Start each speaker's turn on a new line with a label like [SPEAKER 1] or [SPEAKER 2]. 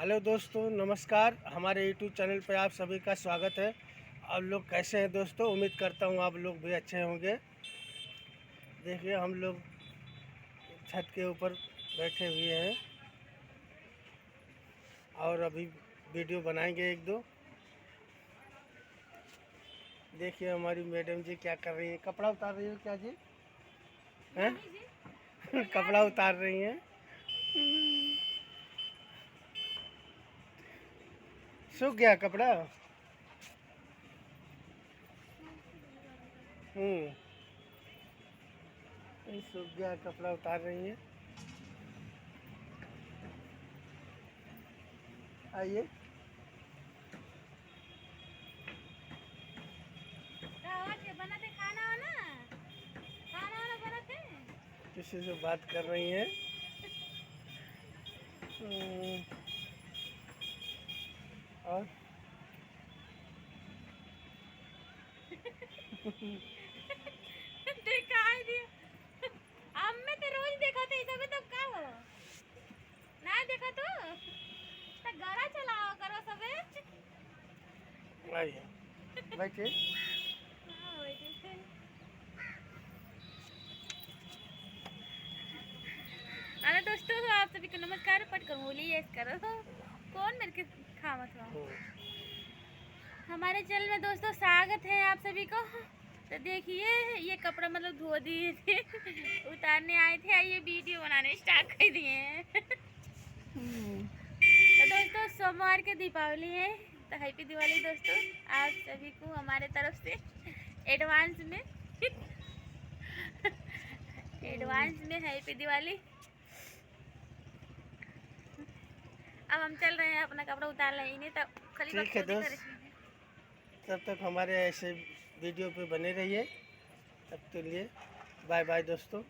[SPEAKER 1] Hello दोस्तों, नमस्कार। हमारे यूट्यूब चैनल पर आप सभी का स्वागत है। आप लोग कैसे हैं दोस्तों? उम्मीद करता हूँ आप लोग भी अच्छे होंगे। देखिए, हम लोग छत के ऊपर बैठे हुए हैं और अभी वीडियो बनाएंगे एक दो। देखिए हमारी मैडम जी क्या कर रही है। कपड़ा उतार रही हो क्या जी? हैं? कपड़ा उतार रही हैं। सूख गया कपड़ा? सूख गया कपड़ा, उतार रही हैं। आइए। किसी से बात कर रही हैं। और
[SPEAKER 2] दिखाई दिया। हम में तो रोज देखा थे सब, तब का हो ना देखा तो गाड़ा चलाओ करो सबे।
[SPEAKER 1] आइए बैठिए।
[SPEAKER 2] अरे दोस्तों, आप सभी को नमस्कार। पट कर बोली यस करो। कौन मेरे के खामत हुआ। हमारे चैनल में दोस्तों स्वागत है आप सभी को। तो देखिए, ये कपड़ा मतलब धो दिए थे, उतारने आए थे, ये वीडियो बनाने स्टार्ट कर दिए हैं। तो दोस्तों, सोमवार के दीपावली है, तो हैप्पी दिवाली दोस्तों आप सभी को हमारे तरफ से एडवांस में। एडवांस में हैप्पी दिवाली। अब हम चल रहे हैं, अपना कपड़ा उतार लेंगे तब खाली
[SPEAKER 1] ठीक है दोस्त, तब तक हमारे ऐसे वीडियो पे बने रहिए। तब के लिए बाय बाय दोस्तों।